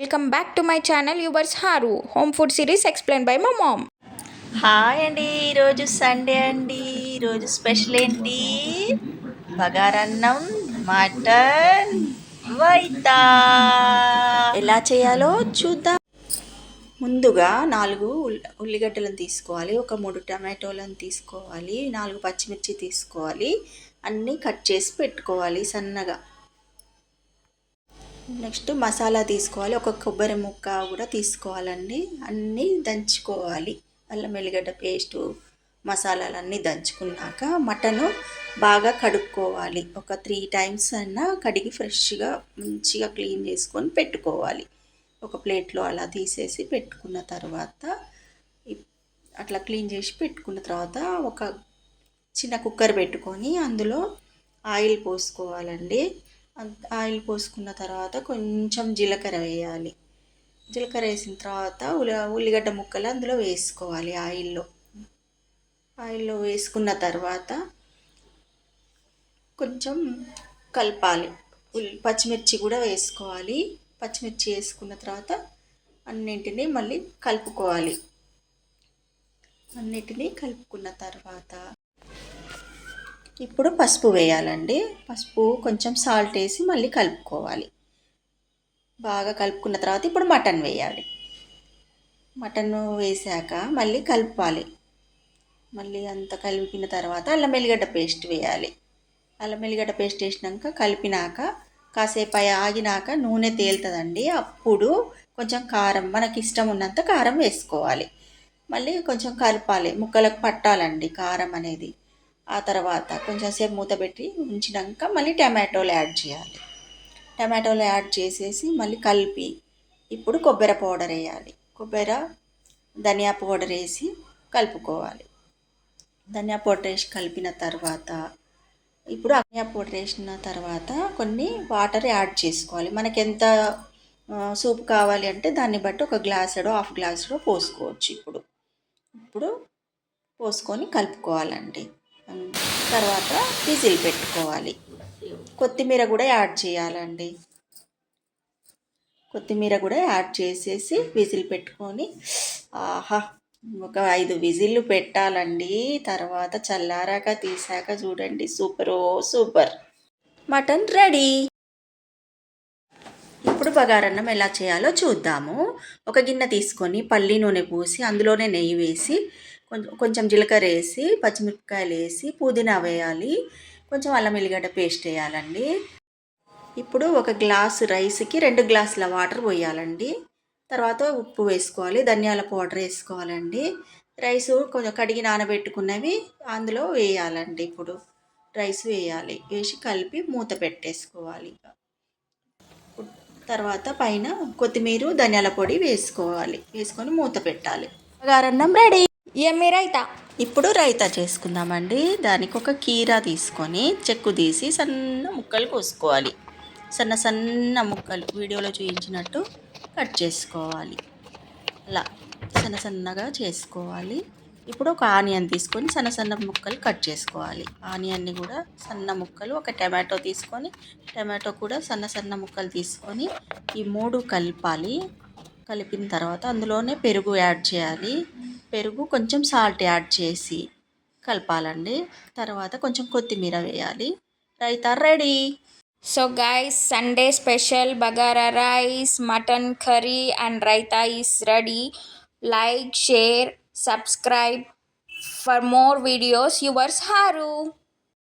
Welcome back to my channel yours Haru home food series explain by my mom. Hi అండి, ఈరోజు Sunday అండి. ఈరోజు special ఏంటి? బగారన్నం, మటన్, రైతా. ఎలా చేయాలో చూద్దాం. ముందుగా 4 ఉల్లిగడ్డలను తీసుకోవాలి, ఒక 3 టమాటోలను తీసుకోవాలి, 4 పచ్చిమిర్చి తీసుకోవాలి. అన్నీ కట్ చేసి పెట్టుకోవాలి సన్నగా. నెక్స్ట్ మసాలా తీసుకోవాలి, ఒక కొబ్బరి ముక్క కూడా తీసుకోవాలండి. అన్నీ దంచుకోవాలి. అల్లం వెల్లిగడ్డ పేస్టు, మసాలాలన్నీ దంచుకున్నాక మటను బాగా కడుక్కోవాలి. ఒక 3 టైమ్స్ అన్నా కడిగి ఫ్రెష్గా మంచిగా క్లీన్ చేసుకొని పెట్టుకోవాలి. ఒక ప్లేట్లో అలా తీసేసి పెట్టుకున్న తర్వాత అట్లా క్లీన్ చేసి పెట్టుకున్న తర్వాత ఒక చిన్న కుక్కర్ పెట్టుకొని అందులో ఆయిల్ పోసుకోవాలండి. ఆయిల్ పోసుకున్న తర్వాత కొంచెం జీలకర్ర వేయాలి. జీలకర్ర వేసిన తర్వాత ఉల్లిగడ్డ ముక్కలు అందులో వేసుకోవాలి. ఆయిల్లో వేసుకున్న తర్వాత కొంచెం కలపాలి. పచ్చిమిర్చి కూడా వేసుకోవాలి. పచ్చిమిర్చి వేసుకున్న తర్వాత అన్నింటినీ మళ్ళీ కలుపుకోవాలి. అన్నిటినీ కలుపుకున్న తర్వాత ఇప్పుడు పసుపు వేయాలండి. పసుపు కొంచెం సాల్ట్ వేసి మళ్ళీ కలుపుకోవాలి. బాగా కలుపుకున్న తర్వాత ఇప్పుడు మటన్ వేయాలి. మటన్ వేసాక మళ్ళీ కలపాలి. మళ్ళీ అంత కలిపిన తర్వాత అల్లం వెల్లిగడ్డ పేస్ట్ వేయాలి. అల్లం వెల్లిగడ్డ పేస్ట్ వేసినాక కలిపినాక కాసేపు ఆగినాక నూనె తేలుతుందండి. అప్పుడు కొంచెం కారం, మనకి ఇష్టం ఉన్నంత కారం వేసుకోవాలి. మళ్ళీ కొంచెం కలపాలి, ముక్కలకు పట్టాలండి కారం అనేది. ఆ తర్వాత కొంచెం సేపు మూత పెట్టి ఉంచినాక మళ్ళీ టమాటోలు యాడ్ చేయాలి. టమాటోలు యాడ్ చేసేసి మళ్ళీ కలిపి ఇప్పుడు కొబ్బరి పౌడర్ వేయాలి. ధనియా పౌడర్ వేసి కలుపుకోవాలి. ధనియా పౌడర్ వేసి కలిపిన తర్వాత ఇప్పుడు ధనియా పౌడర్ వేసిన తర్వాత కొన్ని వాటర్ యాడ్ చేసుకోవాలి. మనకి ఎంత సూప్ కావాలి అంటే దాన్ని బట్టి ఒక గ్లాసుడో హాఫ్ గ్లాసుడో పోసుకోవచ్చు. ఇప్పుడు పోసుకొని కలుపుకోవాలండి. తర్వాత విజిల్ పెట్టుకోవాలి. కొత్తిమీర కూడా యాడ్ చేయాలండి. కొత్తిమీర కూడా యాడ్ చేసేసి విజిల్ పెట్టుకొని ఒక 5 విజిల్లు పెట్టాలండి. తర్వాత చల్లారాక తీసాక చూడండి, సూపర్ మటన్ రెడీ. ఇప్పుడు బగారన్నం ఎలా చేయాలో చూద్దాము. ఒక గిన్నె తీసుకొని పల్లి నూనె పోసి అందులోనే నెయ్యి వేసి కొంచెం జీలకర్ర వేసి పచ్చిమిరపకాయలు వేసి పుదీనా వేయాలి. కొంచెం అల్లం వెల్లిగడ్డ పేస్ట్ వేయాలండి. ఇప్పుడు ఒక గ్లాసు రైస్కి 2 గ్లాసుల వాటర్ పోయాలండి. తర్వాత ఉప్పు వేసుకోవాలి, ధనియాల పౌడర్ వేసుకోవాలండి. రైసు కొంచెం కడిగి నానబెట్టుకున్నవి అందులో వేయాలండి. ఇప్పుడు రైస్ వేయాలి, వేసి కలిపి మూత పెట్టేసుకోవాలి. తర్వాత పైన కొత్తిమీర, ధనియాల పొడి వేసుకోవాలి. వేసుకొని మూత పెట్టాలి. బగారన్నం రెడీ. యమ్మీ రైతా. ఇప్పుడు రైతా చేసుకుందామండి. దానికి ఒక కీరా తీసుకొని చెక్కు తీసి సన్న ముక్కలు కోసుకోవాలి. సన్న ముక్కలు వీడియోలో చూపించినట్టు కట్ చేసుకోవాలి. అలా సన్నగా చేసుకోవాలి. ఇప్పుడు ఒక ఆనియన్ తీసుకొని సన్న ముక్కలు కట్ చేసుకోవాలి. ఆనియన్ని కూడా సన్న ముక్కలు, ఒక టమాటో తీసుకొని టమాటో కూడా సన్న ముక్కలు తీసుకొని ఈ 3 కలపాలి. కలిపిన తర్వాత అందులోనే పెరుగు యాడ్ చేయాలి. పెరుగు కొంచెం సాల్ట్ యాడ్ చేసి కలపాలండి. తర్వాత కొంచెం కొత్తిమీర వేయాలి. Raita ready. So guys, Sunday special bagara rice, mutton curry and raita is ready. Like, share, subscribe for more videos. Yours Haru.